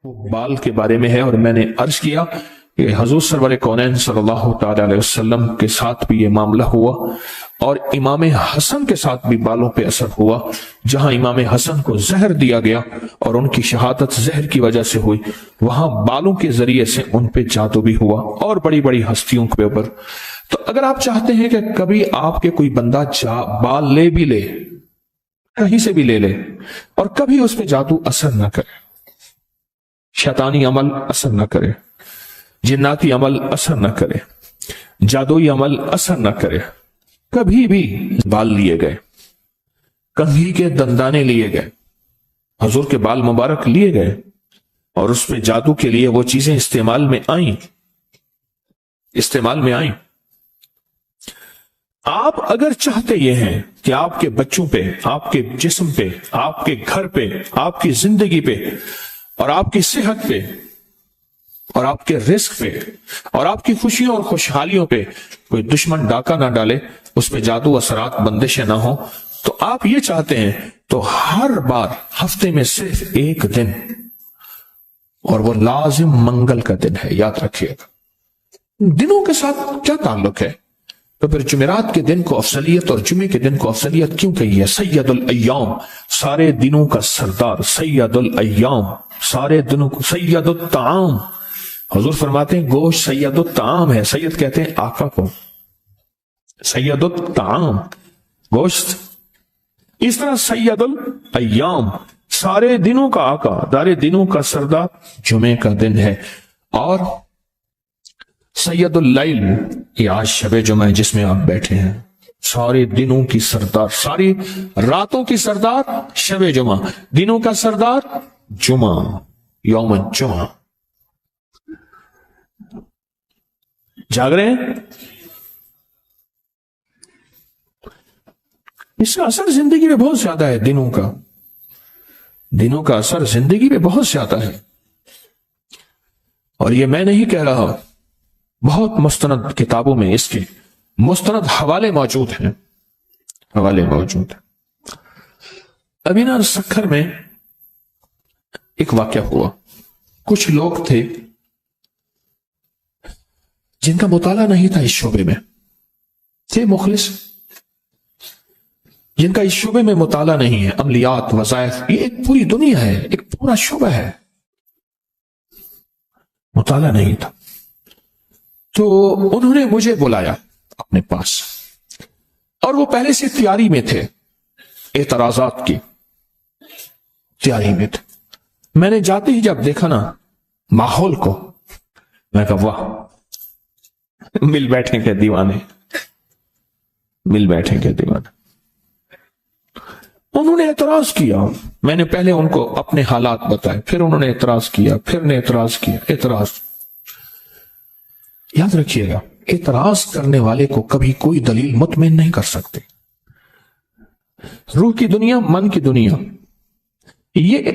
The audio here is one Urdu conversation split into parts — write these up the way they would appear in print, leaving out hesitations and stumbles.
وہ بال کے بارے میں ہے، اور میں نے عرض کیا کہ حضور سرور کونین صلی اللہ تعالی علیہ وسلم کے ساتھ بھی یہ معاملہ ہوا، اور امام حسن کے ساتھ بھی بالوں پہ اثر ہوا۔ جہاں امام حسن کو زہر دیا گیا اور ان کی شہادت زہر کی وجہ سے ہوئی، وہاں بالوں کے ذریعے سے ان پہ جادو بھی ہوا، اور بڑی بڑی ہستیوں کے اوپر۔ تو اگر آپ چاہتے ہیں کہ کبھی آپ کے کوئی بندہ بال لے بھی لے، کہیں سے بھی لے لے، اور کبھی اس پہ جادو اثر نہ کرے، شیطانی عمل اثر نہ کرے، جناتی عمل اثر نہ کرے، جادوئی عمل اثر نہ کرے، کبھی بھی بال لیے گئے، کنگھی کے دندانے لیے گئے، حضور کے بال مبارک لیے گئے، اور اس پہ جادو کے لیے وہ چیزیں استعمال میں آئیں، آپ اگر چاہتے یہ ہیں کہ آپ کے بچوں پہ، آپ کے جسم پہ، آپ کے گھر پہ، آپ کی زندگی پہ، اور آپ کی صحت پہ، اور آپ کے رزق پہ، اور آپ کی خوشیوں اور خوشحالیوں پہ کوئی دشمن ڈاکہ نہ ڈالے، اس پہ جادو اثرات بندشیں نہ ہوں، تو آپ یہ چاہتے ہیں تو ہر بار ہفتے میں صرف ایک دن، اور وہ لازم منگل کا دن ہے، یاد رکھیے گا۔ دنوں کے ساتھ کیا تعلق ہے؟ تو پھر جمعرات کے دن کو افضلیت اور جمعے کے دن کو افضلیت کیوں کہی ہے؟ سید الایام، سارے دنوں کا سردار، سید الایام، سارے دنوں کو، سید الطعام، حضور فرماتے ہیں گوشت سید الطعام ہے، سید کہتے ہیں آقا کو، سید الطعام گوشت۔ اس طرح سید الایام، سارے دنوں کا آقا، سارے دنوں کا سردار جمعے کا دن ہے۔ اور سید اللیل، یہ آج شب جمعہ ہے جس میں آپ بیٹھے ہیں، سارے دنوں کی سردار، ساری راتوں کی سردار شب جمعہ، دنوں کا سردار جمعہ، یوم الجمعہ۔ جاگ رہے ہیں؟ اس کا اثر زندگی میں بہت زیادہ ہے، دنوں کا اثر زندگی میں بہت زیادہ ہے، اور یہ میں نہیں کہہ رہا، بہت مستند کتابوں میں اس کے مستند حوالے موجود ہیں، ابھی نا سکھر میں ایک واقعہ ہوا، کچھ لوگ تھے جن کا مطالعہ نہیں تھا اس شعبے میں، تھے مخلص، جن کا اس شعبے میں مطالعہ نہیں ہے، عملیات، وظائف، یہ ایک پوری دنیا ہے، ایک پورا شعبہ ہے، مطالعہ نہیں تھا۔ تو انہوں نے مجھے بلایا اپنے پاس، اور وہ پہلے سے تیاری میں تھے، اعتراضات کی تیاری میں تھے۔ میں نے جاتے ہی جب دیکھا نا ماحول کو، میں کہا واہ، مل بیٹھیں گے دیوانے، مل بیٹھیں گے دیوانے۔ انہوں نے اعتراض کیا، میں نے پہلے ان کو اپنے حالات بتائے، پھر انہوں نے اعتراض کیا، پھر نے اعتراض کیا، اعتراض۔ یاد رکھیے گا، اعتراض کرنے والے کو کبھی کوئی دلیل مطمئن نہیں کر سکتے۔ روح کی دنیا، من کی دنیا، یہ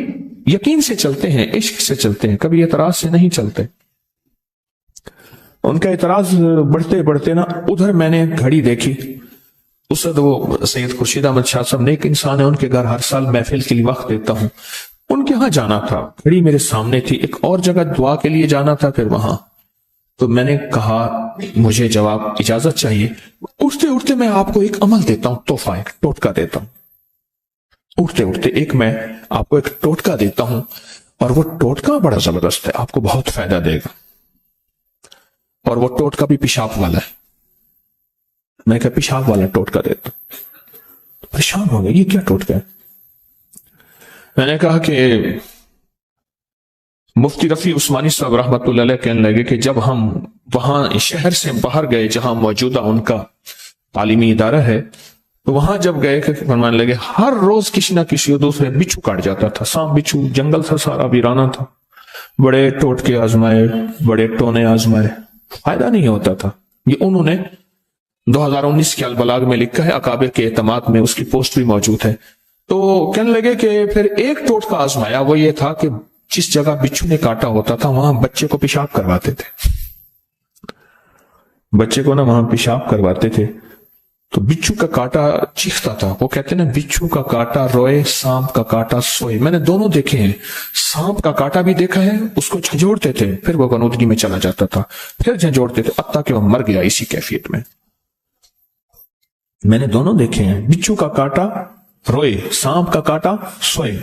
یقین سے چلتے ہیں، عشق سے چلتے ہیں، کبھی اعتراض سے نہیں چلتے۔ ان کا اعتراض بڑھتے بڑھتے نا، ادھر میں نے گھڑی دیکھی، اس وقت وہ سید خورشید احمد شاہ صاحب نیک انسان ہے، ان کے گھر ہر سال محفل کے لیے وقت دیتا ہوں، ان کے ہاں جانا تھا، گھڑی میرے سامنے تھی، ایک اور جگہ دعا کے لیے جانا تھا، پھر وہاں۔ تو میں نے کہا مجھے جواب اجازت چاہیے، اٹھتے اٹھتے میں آپ کو ایک عمل دیتا ہوں، تحفہ، ایک ٹوٹکا دیتا ہوں، اٹھتے اٹھتے ایک میں آپ کو ایک ٹوٹکا دیتا ہوں، اور وہ ٹوٹکا بڑا زبردست ہے، آپ کو بہت فائدہ دے گا، اور وہ ٹوٹکا بھی پیشاب والا ہے۔ میں کہا پیشاب والا ٹوٹکا دیتا ہوں، پریشان ہو گیا، یہ کیا ٹوٹکا ہے؟ میں نے کہا کہ مفتی رفیع عثمانی صاحب رحمۃ اللہ علیہ کہنے لگے کہ جب ہم وہاں شہر سے باہر گئے جہاں موجودہ ان کا تعلیمی ادارہ ہے، تو وہاں جب گئے کہ فرمانے لگے ہر روز کسی نہ کسی دوسرے بچھو کاٹ جاتا تھا، سانپ بچھو، جنگل تھا سارا ویرانہ تھا، بڑے ٹوٹکے آزمائے، بڑے ٹونے آزمائے، فائدہ نہیں ہوتا تھا۔ یہ انہوں نے 2019 کے البلاغ میں لکھا ہے، اکابر کے اعتماد میں اس کی پوسٹ بھی موجود ہے۔ تو کہنے لگے کہ پھر ایک ٹوٹکا آزمایا، وہ یہ تھا کہ جس جگہ بچھو نے کاٹا ہوتا تھا وہاں بچے کو پیشاب کرواتے تھے، بچے کو نا وہاں پیشاب کرواتے تھے۔ تو بچھو کا کاٹا چیختا تھا. وہ کہتے ہیں نا بچھو کا کاٹا روئے سانپ کا کاٹا سوئے. میں نے دونوں دیکھے ہیں. سانپ کا کاٹا بھی دیکھا ہے, اس کو جھنجھوڑتے تھے, پھر وہ غنودگی میں چلا جاتا تھا, پھر جھنجھوڑتے تھے, حتیٰ کہ وہ مر گیا اسی کیفیت میں. میں نے دونوں دیکھے ہیں. بچھو کا کاٹا روئے سانپ کا کاٹا سوئے.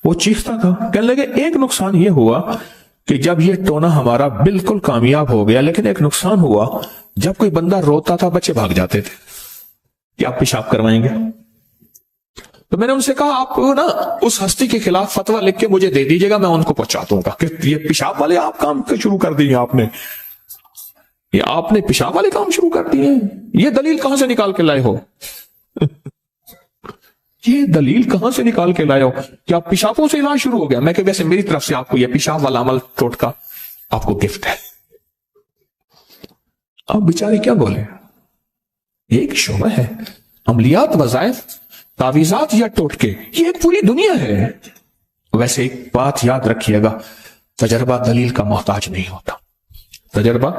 وہ چیختا تھا. کہنے لگے ایک نقصان یہ ہوا کہ جب یہ ٹونا ہمارا بالکل کامیاب ہو گیا, لیکن ایک نقصان ہوا, جب کوئی بندہ روتا تھا بچے بھاگ جاتے تھے کہ آپ پیشاب کروائیں گے. تو میں نے ان سے کہا آپ نا اس ہستی کے خلاف فتویٰ لکھ کے مجھے دے دیجیے گا, میں ان کو پہنچا دوں گا کہ یہ پیشاب والے آپ کام شروع کر دیے, آپ نے پیشاب والے کام شروع کر دیے. یہ دلیل کہاں سے نکال کے لائے ہو؟ یہ دلیل کہاں سے نکال کے لائے ہو کہ آپ پیشابوں سے علاج شروع ہو گیا؟ میں کہ ویسے میری طرف سے آپ کو یہ پیشاب والا عمل ٹوٹکا آپ کو گفٹ ہے. آپ بیچارے کیا بولے؟ ایک شعبہ ہے عملیات, وظائف, تعویذات یا ٹوٹکے, یہ ایک پوری دنیا ہے. ویسے ایک بات یاد رکھیے گا, تجربہ دلیل کا محتاج نہیں ہوتا. تجربہ.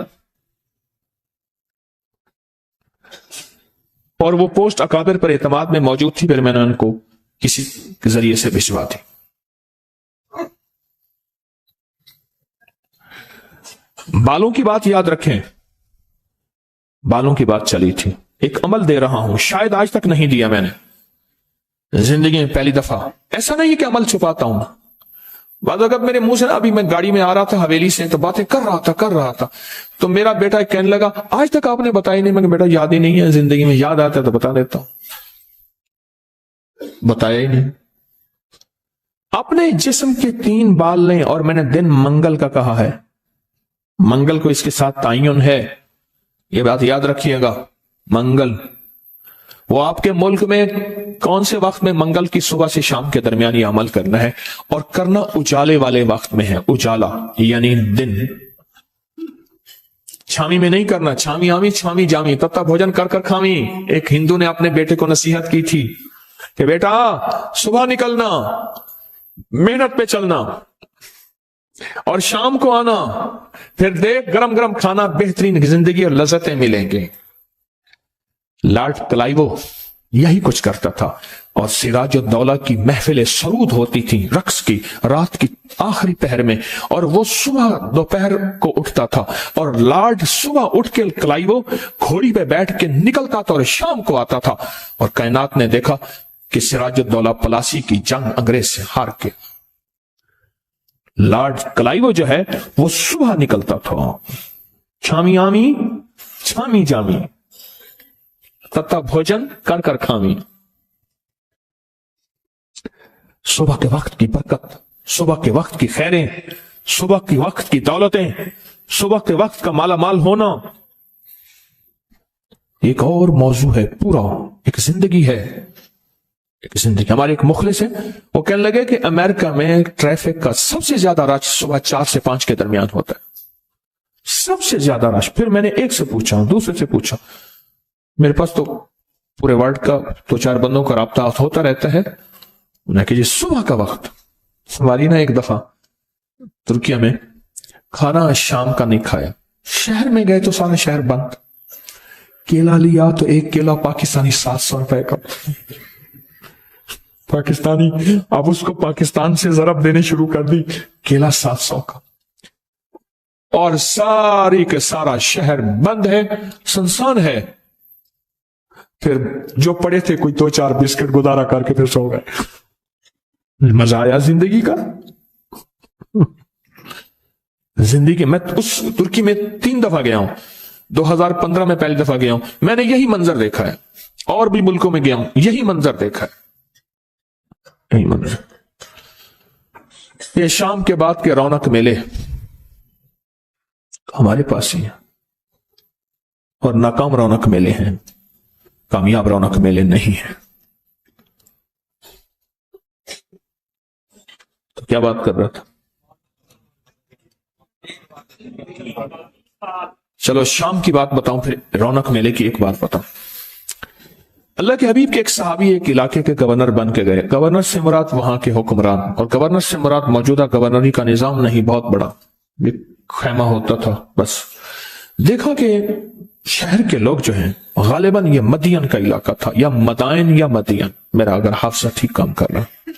اور وہ پوسٹ اکابر پر اعتماد میں موجود تھی, پھر میں نے ان کو کسی ذریعے سے بھجوا دی. بالوں کی بات یاد رکھیں. بالوں کی بات چلی تھی. ایک عمل دے رہا ہوں, شاید آج تک نہیں دیا میں نے, زندگی میں پہلی دفعہ. ایسا نہیں کہ عمل چھپاتا ہوں. بعض اوقات میرے منہ سے ابھی میں گاڑی میں آ رہا تھا حویلی سے, تو باتیں کر رہا تھا تو میرا بیٹا کہنے لگا آج تک آپ نے بتایا نہیں. میں کہ بیٹا یاد ہی نہیں ہے, زندگی میں یاد آتا ہے تو بتا دیتا ہوں. بتایا ہی نہیں. اپنے جسم کے 3 بال لیں, اور میں نے دن منگل کا کہا ہے. منگل کو اس کے ساتھ تعین ہے, یہ بات یاد رکھیے گا. منگل وہ آپ کے ملک میں کون سے وقت میں؟ منگل کی صبح سے شام کے درمیان یہ عمل کرنا ہے, اور کرنا اجالے والے وقت میں ہے. اجالا یعنی دن, چھامی میں نہیں کرنا. چھامی آمی چھامی جامی, تتا بھوجن کر کر کھامی. ایک ہندو نے اپنے بیٹے کو نصیحت کی تھی کہ بیٹا صبح نکلنا, محنت پہ چلنا, اور شام کو آنا, پھر دیکھ گرم گرم کھانا, بہترین زندگی اور لذتیں ملیں گے. لارڈ کلائیو یہی کچھ کرتا تھا. اور سراج الدولہ کی محفلیں سرود ہوتی تھیں رقص کی رات کی آخری پہر میں, اور وہ صبح دوپہر کو اٹھتا تھا, اور لارڈ صبح اٹھ کے کلائیو گھوڑی پہ بیٹھ کے نکلتا تھا اور شام کو آتا تھا. اور کائنات نے دیکھا کہ سراج الدولہ پلاسی کی جنگ انگریز سے ہار کے, لارڈ کلائیو جو ہے وہ صبح نکلتا تھا, چھامی آمی چھامی جامی, تتا بھوجن کر کر کھامی. صبح کے وقت کی برکت, صبح کے وقت کی خیریں, صبح کے وقت کی دولتیں, صبح کے وقت کا مالا مال ہونا ایک اور موضوع ہے پورا. ایک زندگی ہے, ایک زندگی. ہمارے ایک مخلص ہے, وہ کہنے لگے کہ امریکہ میں ٹریفک کا سب سے زیادہ رش صبح 4 سے 5 کے درمیان ہوتا ہے, سب سے زیادہ رش. پھر میں نے ایک سے پوچھا, دوسرے سے پوچھا, میرے پاس تو پورے ورلڈ کا 2-4 بندوں کا رابطہ ہوتا رہتا ہے. انہیں کہ جی صبح کا وقت. ہماری نا ایک دفعہ ترکیہ میں کھانا شام کا نہیں کھایا, شہر میں گئے تو سارا شہر بند. کیلا لیا تو ایک کیلا پاکستانی 700 روپے کا. پاکستانی, اب اس کو پاکستان سے ضرب دینے شروع کر دی, کیلا 700 کا. اور ساری کے سارا شہر بند ہے, سنسان ہے. پھر جو پڑے تھے کوئی 2-4 بسکٹ گزارا کر کے پھر سو گئے. مزہ آیا زندگی کا. زندگی. میں اس ترکی میں 3 دفعہ گیا ہوں. 2015 میں پہلی دفعہ گیا ہوں. میں نے یہی منظر دیکھا ہے, اور بھی ملکوں میں گیا ہوں, یہی منظر دیکھا ہے, یہی منظر. یہ شام کے بعد کے رونق میلے ہمارے پاس ہی ہیں, اور ناکام رونق میلے ہیں, کامیاب رونق میلے نہیں ہیں. تو کیا بات کر رہا تھا؟ چلو شام کی بات بتاؤں, پھر رونق میلے کی ایک بات بتاؤں. اللہ کے حبیب کے ایک صحابی ایک علاقے کے گورنر بن کے گئے. گورنر سے مراد وہاں کے حکمران, اور گورنر سے مراد موجودہ گورنری کا نظام نہیں, بہت بڑا خیمہ ہوتا تھا بس. دیکھا کہ شہر کے لوگ جو ہیں غالباً یہ مدین کا علاقہ تھا، یا مدائن یا مدین، میرا اگر حافظہ ٹھیک کام کر رہا،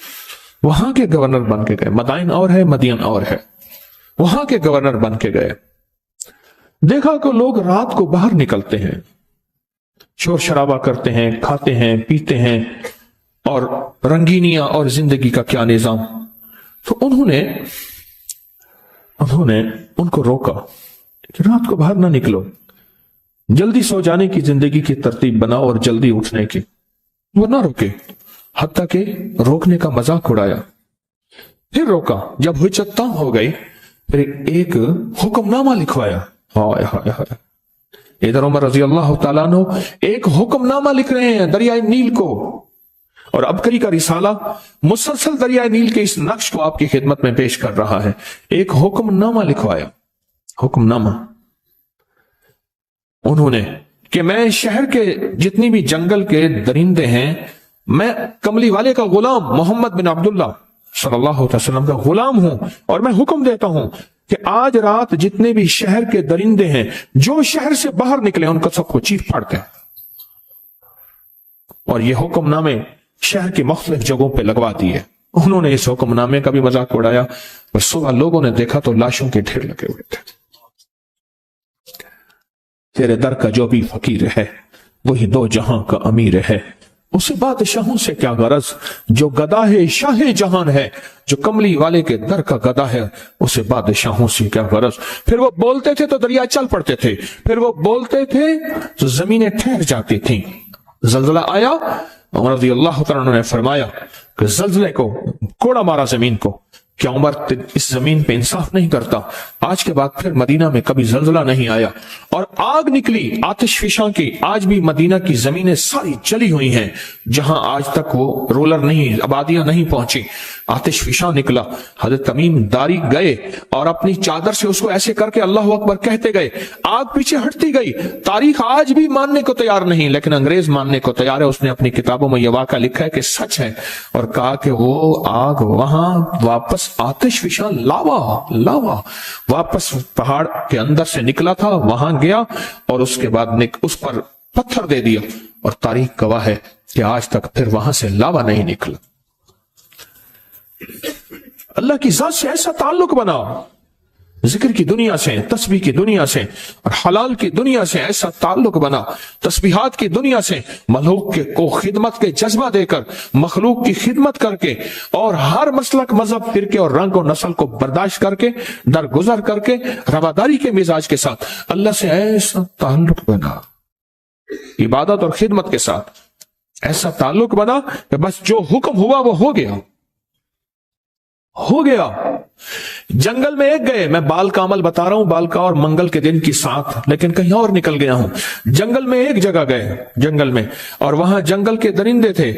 وہاں کے گورنر بن کے گئے۔ مدائن اور ہے، مدین اور ہے، وہاں کے گورنر بن کے گئے۔ دیکھا کہ لوگ رات کو باہر نکلتے ہیں، شور شرابہ کرتے ہیں، کھاتے ہیں، پیتے ہیں، اور رنگینیاں اور زندگی کا کیا نظام۔ تو انہوں نے ان کو روکا کہ رات کو باہر نہ نکلو، جلدی سو جانے کی زندگی کی ترتیب بناؤ اور جلدی اٹھنے کی۔ وہ نہ روکے، حتیٰ کہ روکنے کا مذاق اڑایا۔ پھر روکا، جب حجت تام ہو گئی پھر ایک حکم نامہ لکھوایا۔ ہائے ہائے ہائے، ادھر عمر رضی اللہ تعالیٰ عنہ ایک حکم نامہ لکھ رہے ہیں دریائے نیل کو، اور ابکری کا رسالہ مسلسل دریائے نیل کے اس نقش کو آپ کی خدمت میں پیش کر رہا ہے۔ ایک حکم نامہ لکھوایا، حکم نامہ انہوں نے کہ میں شہر کے جتنی بھی جنگل کے درندے ہیں، میں کملی والے کا غلام محمد بن عبداللہ صلی اللہ علیہ وسلم کا غلام ہوں، اور میں حکم دیتا ہوں کہ آج رات جتنے بھی شہر کے درندے ہیں جو شہر سے باہر نکلے ان کو سب کو چیخ پھاڑ دیں۔ اور یہ حکم نامے شہر کی مختلف جگہوں پہ لگوا دیے۔ انہوں نے اس حکم نامے کا بھی مذاق اڑایا، اور صبح لوگوں نے دیکھا تو لاشوں کے ڈھیر لگے ہوئے تھے۔ تیرے در کا جو بھی فقیر ہے وہی دو جہاں کا امیر ہے، اسے بادشاہوں سے کیا غرض، جو گدا ہے شاہ جہان ہے، جو کملی والے کے در کا گدا ہے اسے بادشاہوں سے کیا غرض۔ پھر وہ بولتے تھے تو دریا چل پڑتے تھے، پھر وہ بولتے تھے تو زمینیں ٹھہر جاتی تھیں۔ زلزلہ آیا، عمر رضی اللہ تعالیٰ نے فرمایا کہ زلزلے کو کوڑا مارا زمین کو، کیا عمر اس زمین پہ انصاف نہیں کرتا؟ آج کے بعد پھر مدینہ میں کبھی زلزلہ نہیں آیا، اور آگ نکلی آتش فشاں کی۔ آج بھی مدینہ کی زمینیں ساری جلی ہوئی ہیں، جہاں آج تک وہ رولر نہیں، آبادیاں نہیں پہنچی، آتش فشاں نکلا۔ حضرت تمیم داری گئے اور اپنی چادر سے اس کو ایسے کر کے اللہ اکبر کہتے گئے، آگ پیچھے ہٹتی گئی۔ تاریخ آج بھی ماننے کو تیار نہیں، لیکن انگریز ماننے کو تیار ہے۔ اس نے اپنی کتابوں میں یہ واقعہ لکھا ہے کہ سچ ہے، اور کہا کہ وہ آگ وہاں واپس آتش فشاں لاوا واپس پہاڑ کے اندر سے نکلا تھا، وہاں گیا اور اس کے بعد اس پر پتھر دے دیا، اور تاریخ گواہ ہے کہ آج تک پھر وہاں سے لاوا نہیں نکلا۔ اللہ کی ذات سے ایسا تعلق بناؤ، ذکر کی دنیا سے، تسبیح کی دنیا سے اور حلال کی دنیا سے ایسا تعلق بنا، تسبیحات کی دنیا سے مخلوق کو خدمت کے جذبہ دے کر، مخلوق کی خدمت کر کے، اور ہر مسلک، مذہب، فرقے اور رنگ و نسل کو برداشت کر کے، درگزر کر کے، رواداری کے مزاج کے ساتھ اللہ سے ایسا تعلق بنا، عبادت اور خدمت کے ساتھ ایسا تعلق بنا کہ بس جو حکم ہوا وہ ہو گیا۔ جنگل میں ایک گئے، میں بال کا عمل بتا رہا ہوں، بال کا اور منگل کے دن کی ساتھ، لیکن کہیں اور نکل گیا ہوں۔ جنگل میں ایک جگہ گئے، جنگل میں، اور وہاں جنگل کے درندے تھے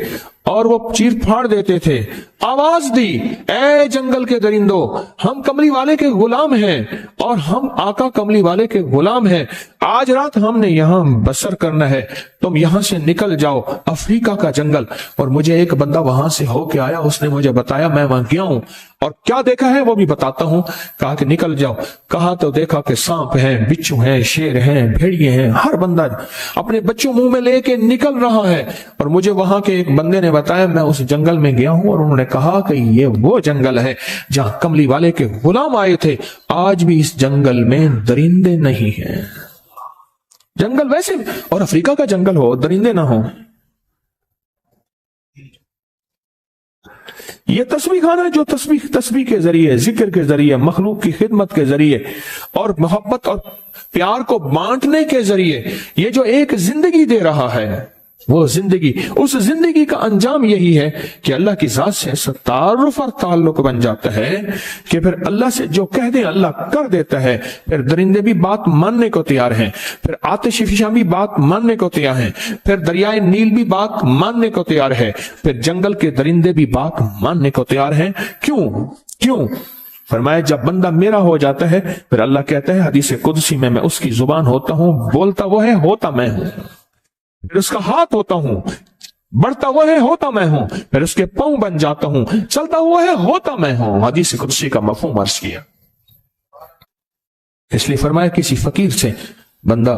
اور وہ چیر پھاڑ دیتے تھے۔ آواز دی، اے جنگل کے درندوں، ہم کملی والے کے غلام ہیں اور ہم آقا کملی والے کے غلام ہیں، آج رات ہم نے یہاں بسر کرنا ہے، تم یہاں سے نکل جاؤ۔ افریقہ کا جنگل، اور مجھے ایک بندہ وہاں سے ہو کے آیا، اس نے مجھے بتایا، میں وہاں گیا ہوں اور کیا دیکھا ہے وہ بھی بتاتا ہوں۔ کہا کہ نکل جاؤ، کہا تو دیکھا کہ سانپ ہیں، بچھو ہیں، شیر ہیں، بھیڑیے ہیں، ہر بندہ اپنے بچوں منہ میں لے کے نکل رہا ہے۔ اور مجھے وہاں کے ایک بندے نے بتایا، میں اس جنگل میں گیا ہوں اور انہوں نے کہا کہ یہ وہ جنگل ہے جہاں کملی والے کے غلام آئے تھے، آج بھی اس جنگل میں درندے نہیں ہیں۔ جنگل ویسے، اور افریقہ کا جنگل ہو، درندے نہ ہو، یہ تسبیح خانہ جو تسبیح کے ذریعے، ذکر کے ذریعے، مخلوق کی خدمت کے ذریعے اور محبت اور پیار کو بانٹنے کے ذریعے یہ جو ایک زندگی دے رہا ہے، وہ زندگی، اس زندگی کا انجام یہی ہے کہ اللہ کی ذات سے ایسا تعارف اور تعلق بن جاتا ہے کہ پھر اللہ سے جو کہہ دیں اللہ کر دیتا ہے۔ پھر درندے بھی بات ماننے کو تیار ہیں، پھر آتش فشاں بھی بات ماننے کو تیار ہیں، پھر دریائے نیل بھی بات ماننے کو تیار ہے، پھر جنگل کے درندے بھی بات ماننے کو تیار ہیں۔ کیوں؟ فرمایا جب بندہ میرا ہو جاتا ہے پھر اللہ کہتا ہے حدیث قدسی میں اس کی زبان ہوتا ہوں، بولتا وہ ہے، ہوتا میں ہوں، پھر اس کا ہاتھ ہوتا ہوں، بڑھتا وہ ہے، ہوتا میں ہوں، پھر اس کے پاؤں بن جاتا ہوں، چلتا وہ ہے، ہوتا میں ہوں۔ حدیث قدسی کا مفہوم عرض کیا۔ اس لیے فرمایا کسی فقیر سے بندہ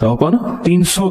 300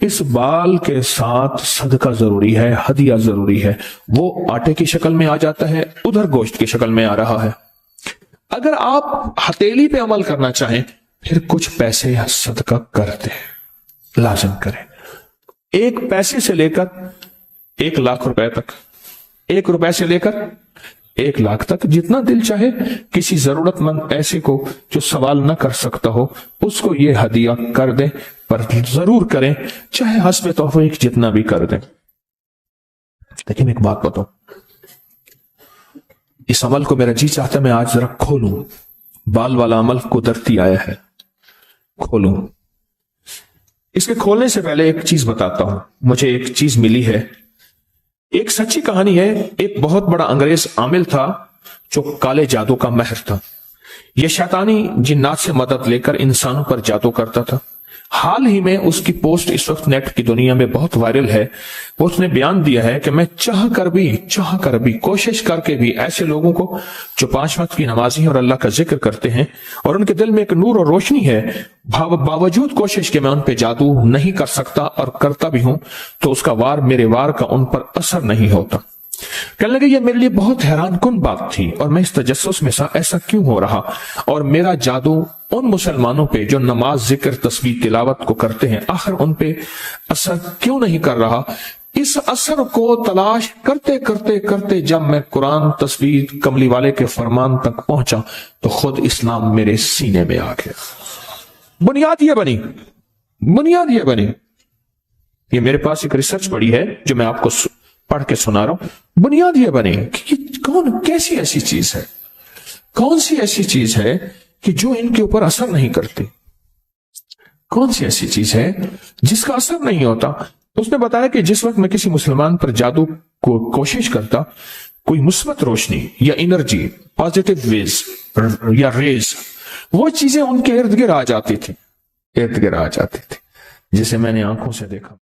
اس بال کے ساتھ صدقہ ضروری ہے، ہدیہ ضروری ہے۔ وہ آٹے کی شکل میں آ جاتا ہے، ادھر گوشت کی شکل میں آ رہا ہے۔ اگر آپ ہتھیلی پہ عمل کرنا چاہیں پھر کچھ پیسے صدقہ کر دیں، لازم کریں۔ 1 پیسے سے لے کر 1 لاکھ روپے تک، 1 روپے سے لے کر 1 لاکھ تک، جتنا دل چاہے کسی ضرورت مند ایسے کو جو سوال نہ کر سکتا ہو اس کو یہ ہدیہ کر دیں، پر ضرور کریں، چاہے حسب توفیق جتنا بھی کر دیں۔ لیکن ایک بات بتاؤ، اس عمل کو میرا جی چاہتا ہے میں آج ذرا کھولوں، بال والا عمل قدرتی آیا ہے، کھولوں۔ اس کے کھولنے سے پہلے ایک چیز بتاتا ہوں، مجھے ایک چیز ملی ہے، ایک سچی کہانی ہے۔ ایک بہت بڑا انگریز عامل تھا جو کالے جادو کا ماہر تھا۔ یہ شیطانی جنات سے مدد لے کر انسانوں پر جادو کرتا تھا۔ حال ہی میں اس کی پوسٹ اس وقت نیٹ کی دنیا میں بہت وائرل ہے۔ اس نے بیان دیا ہے کہ میں چاہ کر بھی کوشش کر کے بھی ایسے لوگوں کو جو 5 وقت کی نمازی ہیں اور اللہ کا ذکر کرتے ہیں اور ان کے دل میں ایک نور اور روشنی ہے، باوجود کوشش کہ میں ان پہ جادو نہیں کر سکتا، اور کرتا بھی ہوں تو اس کا میرے وار کا ان پر اثر نہیں ہوتا۔ کہنے لگے یہ میرے لیے بہت حیران کن بات تھی، اور میں اس تجسس میں ایسا کیوں ہو رہا، اور میرا جادو ان مسلمانوں پہ جو نماز، ذکر، تسبیح، تلاوت کو کرتے ہیں، آخر ان پہ اثر کیوں نہیں کر رہا؟ اس اثر کو تلاش کرتے کرتے کرتے جب میں قرآن، تسبیح، کملی والے کے فرمان تک پہنچا تو خود اسلام میرے سینے میں آ گیا۔ بنیاد یہ بنی، یہ میرے پاس ایک ریسرچ پڑی ہے جو میں آپ کو پڑھ کے سنا رہا ہوں۔ بنیاد یہ بنی کہ کیسی ایسی چیز ہے، کون سی ایسی چیز ہے کہ جو ان کے اوپر اثر نہیں کرتی، کون سی ایسی چیز ہے جس کا اثر نہیں ہوتا۔ اس نے بتایا کہ جس وقت میں کسی مسلمان پر جادو کو کوشش کرتا، کوئی مثبت روشنی یا انرجی، پازیٹیو ویز یا ریز، وہ چیزیں ان کے ارد گرد آ جاتی تھی، جسے میں نے آنکھوں سے دیکھا۔